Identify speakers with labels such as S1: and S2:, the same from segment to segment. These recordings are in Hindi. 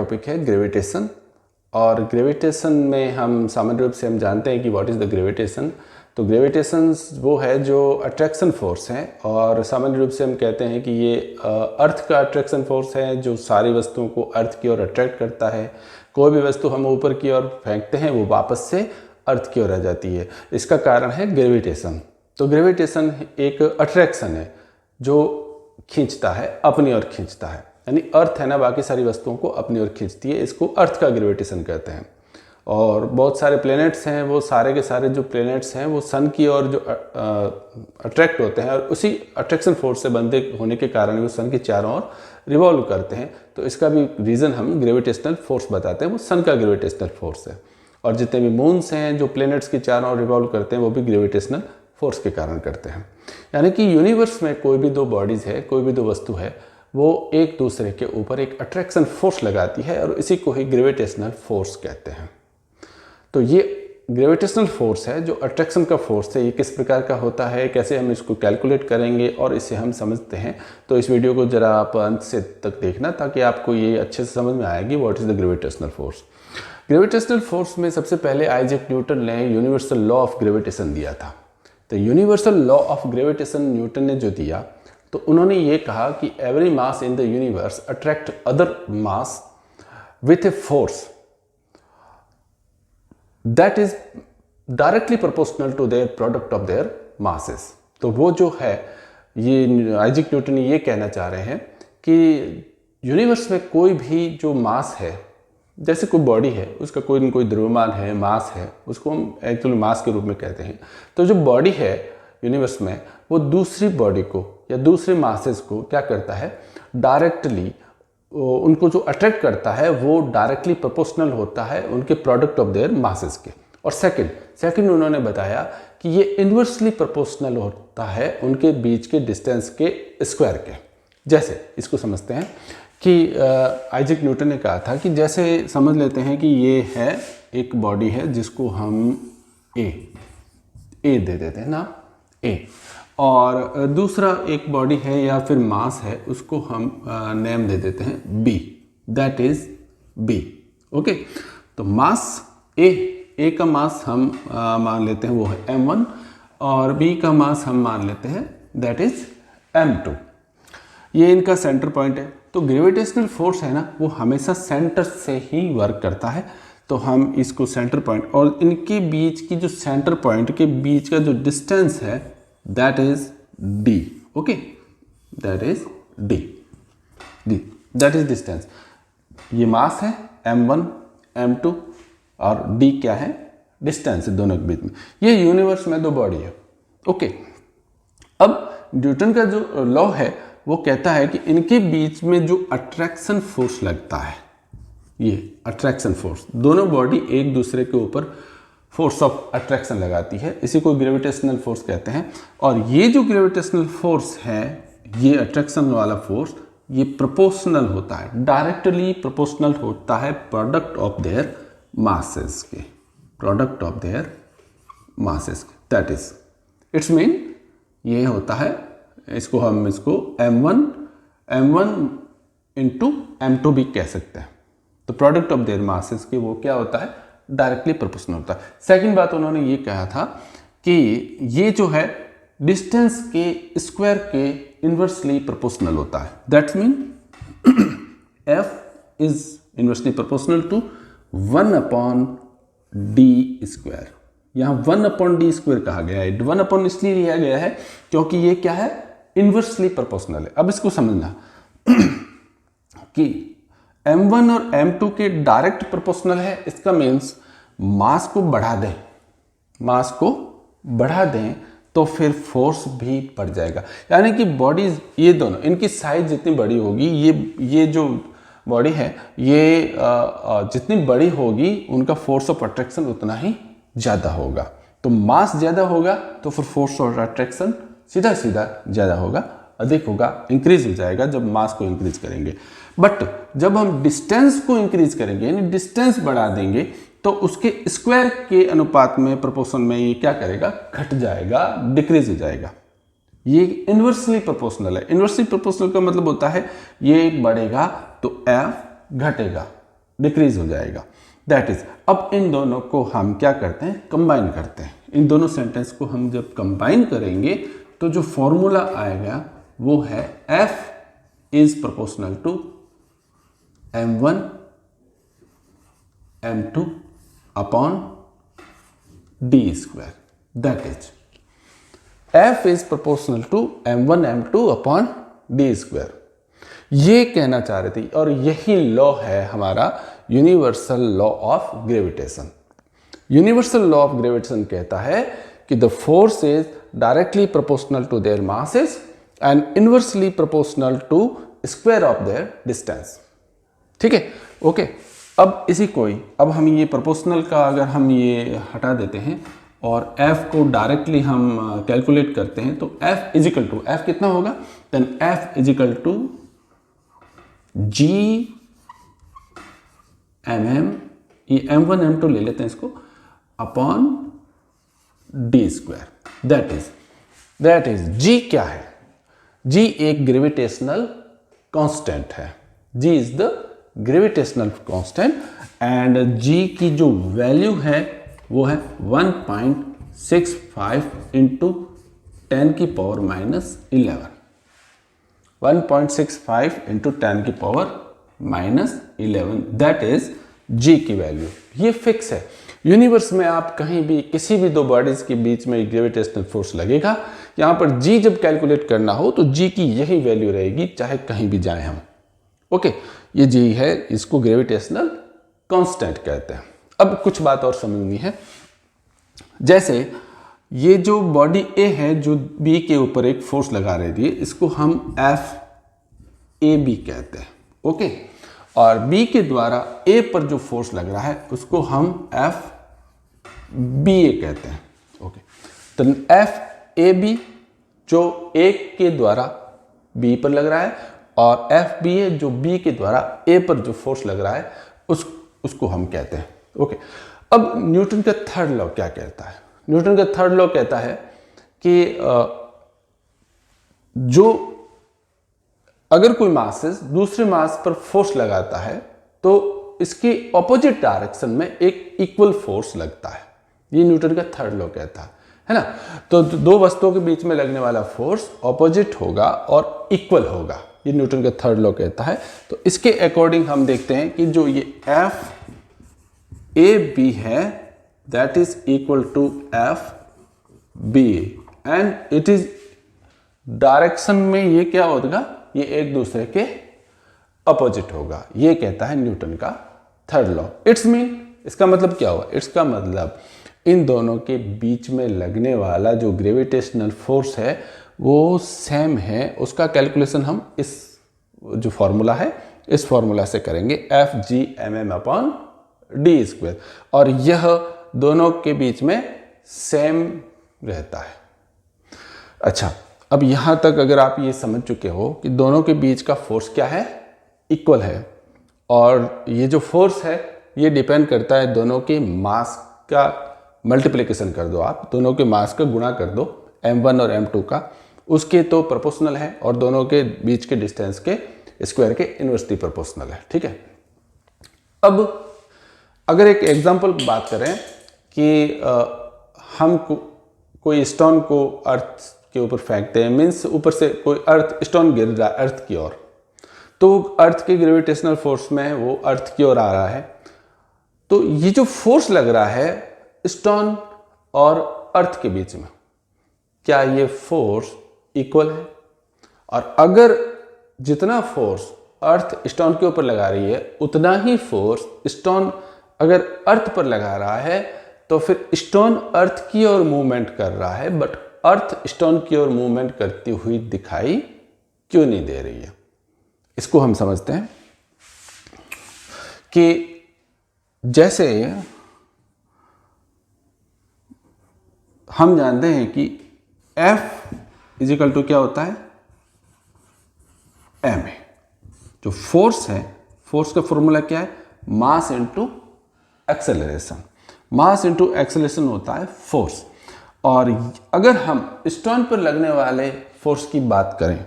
S1: टॉपिक है ग्रेविटेशन। और ग्रेविटेशन में हम सामान्य रूप से हम जानते हैं कि व्हाट इज़ द ग्रेविटेशन। तो ग्रेविटेशन वो है जो अट्रैक्शन फोर्स है, और सामान्य रूप से हम कहते हैं कि ये अर्थ का अट्रैक्शन फोर्स है जो सारी वस्तुओं को अर्थ की ओर अट्रैक्ट करता है। कोई भी वस्तु हम ऊपर की ओर फेंकते हैं वो वापस से अर्थ की ओर आ जाती है, इसका कारण है ग्रेविटेशन। तो ग्रेविटेशन एक अट्रैक्शन है जो खींचता है, अपनी ओर खींचता है, यानी अर्थ है ना बाकी सारी वस्तुओं को अपनी ओर खींचती है, इसको अर्थ का ग्रेविटेशन कहते हैं। और बहुत सारे प्लैनेट्स हैं, वो सारे के सारे जो प्लैनेट्स हैं वो सन की ओर जो अट्रैक्ट होते हैं, और उसी अट्रैक्शन फोर्स से बंधे होने के कारण वो सन के चारों ओर रिवॉल्व करते हैं। तो इसका भी रीज़न हम ग्रेविटेशनल फोर्स बताते हैं, वो सन का ग्रेविटेशनल फोर्स है। और जितने भी मून्स हैं जो प्लैनेट्स के चारों ओर रिवॉल्व करते हैं वो भी ग्रेविटेशनल फोर्स के कारण करते हैं। यानी कि यूनिवर्स में कोई भी दो बॉडीज़ है, कोई भी दो वस्तु है, वो एक दूसरे के ऊपर एक अट्रैक्शन फोर्स लगाती है, और इसी को ही ग्रेविटेशनल फोर्स कहते हैं। तो ये ग्रेविटेशनल फोर्स है जो अट्रैक्शन का फोर्स है, ये किस प्रकार का होता है, कैसे हम इसको कैलकुलेट करेंगे और इसे हम समझते हैं। तो इस वीडियो को जरा आप अंत से तक देखना ताकि आपको ये अच्छे से समझ में आएगी what is the gravitational force. Gravitational force में सबसे पहले आइजैक न्यूटन ने यूनिवर्सल लॉ ऑफ ग्रेविटेशन दिया था। तो universal law of gravitation Newton ने जो दिया, तो उन्होंने ये कहा कि every mass in the universe attract other mass with a force that is directly proportional to their product of their masses. तो वो जो है, ये आइजैक न्यूटन ये कहना चाह रहे हैं कि यूनिवर्स में कोई भी जो मास है, जैसे कोई बॉडी है उसका कोई न कोई द्रव्यमान है, मास है, उसको हम एक्चुअली मास के रूप में कहते हैं। तो जो बॉडी है यूनिवर्स में वो दूसरी बॉडी को या दूसरे मासेस को क्या करता है, डायरेक्टली उनको जो अट्रैक्ट करता है वो डायरेक्टली प्रोपोर्शनल होता है उनके प्रोडक्ट ऑफ देयर मासेस के। और सेकंड उन्होंने बताया कि ये इन्वर्सली प्रोपोर्शनल होता है उनके बीच के डिस्टेंस के स्क्वायर के। जैसे इसको समझते हैं कि आइजैक न्यूटन ने कहा था कि जैसे समझ लेते हैं कि ये है एक बॉडी है जिसको हम ए दे देते हैं ना, ए, और दूसरा एक बॉडी है या फिर मास है उसको हम नेम दे देते हैं B, that is B. Okay, तो मास ए का मास हम मान लेते हैं वो है m1, और बी का मास हम मान लेते हैं दैट इज m2। ये इनका सेंटर पॉइंट है। तो ग्रेविटेशनल फोर्स है ना वो हमेशा सेंटर से ही वर्क करता है। तो हम इसको सेंटर पॉइंट और इनके बीच की जो सेंटर पॉइंट के बीच का जो डिस्टेंस है that is d। Okay, that is d, that is distance. ये मास है m1 m2, और d क्या है, डिस्टेंस है दोनों के बीच में। ये यूनिवर्स में दो बॉडी है। ओके, अब न्यूटन का जो लॉ है वो कहता है कि इनके बीच में जो अट्रैक्शन फोर्स लगता है, ये अट्रैक्शन फोर्स, दोनों बॉडी एक दूसरे के ऊपर फोर्स ऑफ अट्रैक्शन लगाती है, इसी को ग्रेविटेशनल फोर्स कहते हैं। और ये जो ग्रेविटेशनल फोर्स है, ये अट्रैक्शन वाला फोर्स, ये प्रोपोर्शनल होता है, डायरेक्टली प्रोपोर्शनल होता है प्रोडक्ट ऑफ देयर मासेस के, प्रोडक्ट ऑफ देयर मासेस के, दैट इज इट्स मीन ये होता है, इसको m1 इंटू m2 भी कह सकते हैं। तो प्रोडक्ट ऑफ देयर मासेस की वो क्या होता है, डायरेक्टली प्रोपोर्शनल होता है। सेकंड बात उन्होंने ये कहा था कि ये जो है डिस्टेंस के स्क्वायर के इन्वर्सली प्रोपोर्शनल होता है। That's mean f is inversely proportional to 1/d²। यहाँ 1/d² कहा गया है। 1 इसलिए लिया गया है क्योंकि ये क्या है, इन्वर्सली प्रोपोर्शनल है। अब इसको समझना कि m1 और m2 के डायरेक्ट प्रोपोर्शनल है, इसका मीन्स मास को बढ़ा दें तो फिर फोर्स भी बढ़ जाएगा। यानी कि बॉडीज ये दोनों, इनकी साइज जितनी बड़ी होगी, ये जो बॉडी है ये जितनी बड़ी होगी उनका फोर्स ऑफ अट्रैक्शन उतना ही ज़्यादा होगा। तो मास ज़्यादा होगा तो फिर फोर्स ऑफ अट्रैक्शन सीधा ज़्यादा होगा, अधिक होगा, इंक्रीज हो जाएगा जब मास को इंक्रीज करेंगे। बट जब हम डिस्टेंस को इंक्रीज करेंगे, यानी डिस्टेंस बढ़ा देंगे, तो उसके स्क्वायर के अनुपात में, प्रोपोर्शन में ये क्या करेगा, घट जाएगा, डिक्रीज हो जाएगा। ये इन्वर्सली प्रोपोर्शनल है। इन्वर्सली प्रोपोर्शनल का मतलब होता है ये बढ़ेगा तो f घटेगा, डिक्रीज हो जाएगा। दैट इज, अब इन दोनों को हम क्या करते हैं, कंबाइन करते हैं। इन दोनों सेंटेंस को हम जब कंबाइन करेंगे तो जो फॉर्मूला आएगा वो है F is proportional to m1 m2 upon d square. That is F is proportional to m1 m2 upon d square. ये कहना चाह रहे थे, और यही लॉ है हमारा universal law of gravitation. Universal law of gravitation कहता है कि the force is directly proportional to their masses and inversely proportional to square of their distance. ठीक है, ओके। अब इसी अब हम ये प्रोपोर्शनल का अगर हम ये हटा देते हैं और f को डायरेक्टली हम कैलकुलेट करते हैं तो f इजिकल टू, f कितना होगा, then f is equal to g mm, ये m1 m2 ले लेते हैं इसको, upon d square. That is g क्या है, g एक ग्रेविटेशनल कांस्टेंट है। g is the gravitational constant and g की जो वैल्यू है वो है 1.65 इंटू 10 की पावर माइनस 11। 1.65 इंटू 10 की power minus 11, that is g की वैल्यू। ये फिक्स है। यूनिवर्स में आप कहीं भी किसी भी दो बॉडीज के बीच में ग्रेविटेशनल फोर्स लगेगा, यहां पर g जब कैलकुलेट करना हो तो g की यही वैल्यू रहेगी चाहे कहीं भी जाएं हम। ओके, ये g है, इसको ग्रेविटेशनल कांस्टेंट कहते हैं। अब कुछ बात और समझनी है, जैसे ये जो बॉडी A है जो B के ऊपर एक फोर्स लगा रही है, इसको हम FAB कहते हैं। ओके, और B के द्वारा A पर जो फोर्स लग रहा है उसको हम FBA कहते हैं। ओके, तो FAB जो A के द्वारा B पर लग रहा है और FBA जो B के द्वारा A पर जो फोर्स लग रहा है उसको हम कहते हैं। ओके, अब न्यूटन का थर्ड लॉ क्या कहता है? न्यूटन का थर्ड लॉ कहता है कि जो अगर कोई मासेस दूसरे मास पर फोर्स लगाता है तो इसके ऑपोजिट डायरेक्शन में एक इक्वल फोर्स लगता है। ये न्यूटन का थर्ड लॉ कहता है ना। तो दो वस्तुओं के बीच में लगने वाला फोर्स ऑपोजिट होगा और इक्वल होगा, ये न्यूटन का थर्ड लॉ कहता है। तो इसके अकॉर्डिंग हम देखते हैं कि जो ये FAB है that is equal to FBA and it is direction में ये क्या होगा, ये एक दूसरे के अपोजिट होगा। ये कहता है न्यूटन का थर्ड लॉ। इट्स मीन, इसका मतलब क्या हुआ? इसका मतलब इन दोनों के बीच में लगने वाला जो ग्रेविटेशनल फोर्स है वो सेम है। उसका कैलकुलेशन हम इस जो फॉर्मूला है इस फॉर्मूला से करेंगे, FGmm अपॉन d स्क्वायर, और यह दोनों के बीच में सेम रहता है। अच्छा, अब यहां तक अगर आप ये समझ चुके हो कि दोनों के बीच का फोर्स क्या है, इक्वल है, और ये जो फोर्स है ये डिपेंड करता है दोनों के मास का मल्टीप्लिकेशन कर दो, आप दोनों के मास का गुणा कर दो, m1 और m2 का, उसके तो प्रोपोर्शनल है, और दोनों के बीच के डिस्टेंस के स्क्वायर के इनवर्सली प्रोपोर्शनल है। ठीक है, अब अगर एक एग्जांपल बात करें कि हम कोई स्टोन को अर्थ के ऊपर फेंकते हैं, मीन्स ऊपर से कोई स्टोन गिर रहा है अर्थ की ओर, तो अर्थ के ग्रेविटेशनल फोर्स में वो अर्थ की ओर आ रहा है, तो ये जो फोर्स लग रहा है स्टोन और अर्थ के बीच में, क्या ये फोर्स इक्वल है? और अगर जितना फोर्स अर्थ स्टोन के ऊपर लगा रही है उतना ही फोर्स स्टोन अगर अर्थ पर लगा रहा है, तो फिर स्टोन अर्थ की ओर मूवमेंट कर रहा है बट अर्थ स्टोन की ओर मूवमेंट करती हुई दिखाई क्यों नहीं दे रही है? इसको हम समझते हैं कि जैसे हम जानते हैं कि F इजिकल टू क्या होता है, m है। जो फोर्स है, फोर्स का फॉर्मूला क्या है, mass into acceleration. Mass into acceleration होता है फोर्स। और अगर हम स्टोन पर लगने वाले फोर्स की बात करें,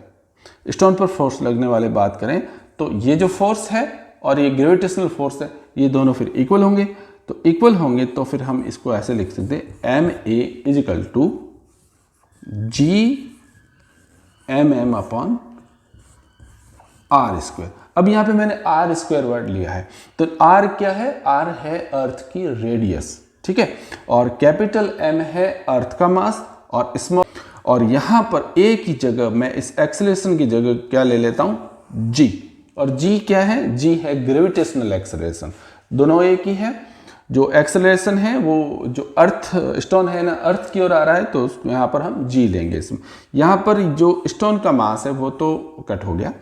S1: स्टोन पर फोर्स लगने वाले बात करें, तो ये जो फोर्स है और ये ग्रेविटेशनल फोर्स है, ये दोनों फिर इक्वल होंगे, तो इक्वल होंगे तो फिर हम इसको ऐसे लिख सकते हैं M A is equal to G M M upon R square. अब यहाँ पे मैंने आर स्क्वायर वर्ड लिया है, तो आर क्या है, आर है अर्थ की रेडियस, ठीक है, और कैपिटल एम है अर्थ का मास, और स्मॉल, और यहाँ पर ए की जगह मैं इस एक्सेलरेशन की जगह क्या ले लेता हूँ, जी, और जी क्या है, जी है ग्रेविटेशनल एक्सेलरेशन, दोनों एक ही है। जो एक्सेलरेशन है वो जो अर्थ स्टोन है ना अर्थ की ओर आ रहा है, तो यहाँ पर हम जी लेंगे इसमें। यहाँ पर जो स्टोन का मास है वो तो कट हो गया,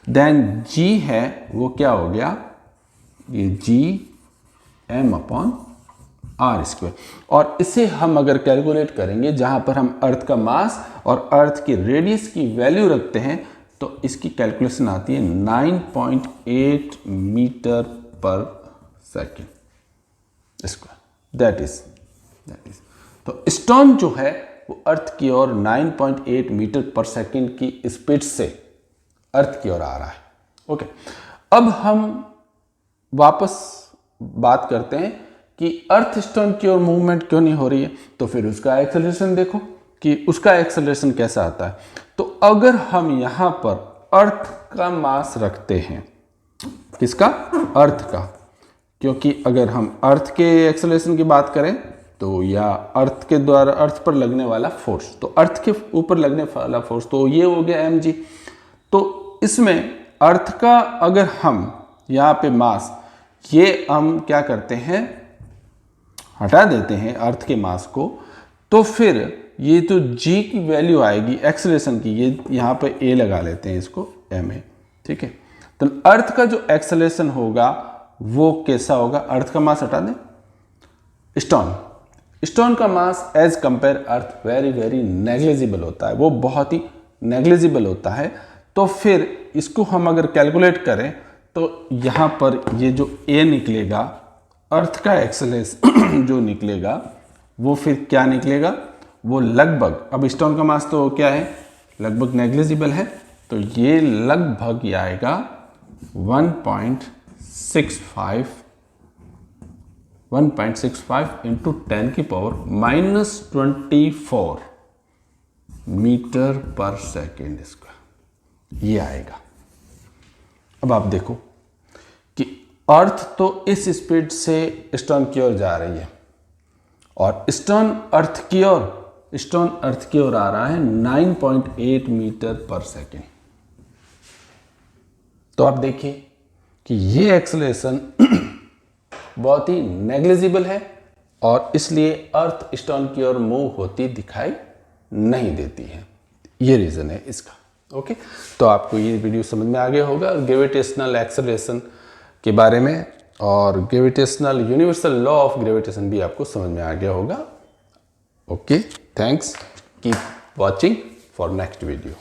S1: देन जी है वो क्या हो गया, ये G M upon R square, और इसे हम अगर कैलकुलेट करेंगे जहाँ पर हम अर्थ का मास और अर्थ की रेडियस की वैल्यू रखते हैं, तो इसकी कैलकुलेशन आती है 9.8 मीटर पर सेकेंड स्क्वायर, दैट इज तो स्टोन जो है वो अर्थ की ओर 9.8 मीटर पर सेकेंड की स्पीड से अर्थ की ओर आ रहा है। ओके, अब हम वापस बात करते हैं कि अर्थ स्टोन की ओर मूवमेंट क्यों नहीं हो रही है, तो फिर उसका एक्सेलरेशन देखो कि उसका एक्सेलरेशन कैसा आता है। तो अगर हम यहां पर अर्थ का मास रखते हैं, किसका, अर्थ का, क्योंकि अगर हम अर्थ के एक्सेलरेशन की बात करें तो या अर्थ के द्वारा अर्थ पर लगने वाला फोर्स, तो अर्थ के ऊपर लगने वाला फोर्स तो ये हो गया mg। तो इसमें अर्थ का अगर हम यहाँ पे मास, ये हम क्या करते हैं, हटा देते हैं अर्थ के मास को, तो फिर ये तो g की वैल्यू आएगी एक्सेलरेशन की, ये यहाँ पे a लगा लेते हैं इसको ma, ठीक है। तो अर्थ का जो एक्सेलरेशन होगा वो कैसा होगा, अर्थ का मास हटा दें, स्टोन का मास एज कंपेयर अर्थ वेरी वेरी नेग्लिजिबल होता है, वो बहुत ही नेग्लिजिबल होता है। तो फिर इसको हम अगर कैलकुलेट करें तो यहाँ पर ये जो a निकलेगा, अर्थ का एक्सेलरेशन जो निकलेगा वो फिर क्या निकलेगा, वो लगभग, अब स्टोन का मास तो क्या है, लगभग नेग्लिजिबल है, तो ये लगभग ये आएगा 1.65 इंटू 10 की पावर -24 मीटर पर सेकेंड स्क्वायर, ये आएगा। अब आप देखो कि अर्थ तो इस स्पीड से स्टोन की ओर जा रही है, और स्टोन अर्थ की ओर आ रहा है 9.8 मीटर पर सेकेंड। तो आप देखिए कि ये एक्सेलरेशन बहुत ही नेग्लिजिबल है, और इसलिए अर्थ स्टोन की ओर मूव होती दिखाई नहीं देती है, ये रीज़न है इसका। ओके, तो आपको ये वीडियो समझ में आ गया होगा ग्रेविटेशनल एक्सेलरेशन के बारे में, और gravitational universal law of gravitation भी आपको समझ में आ गया होगा। Okay, thanks, keep watching for next video.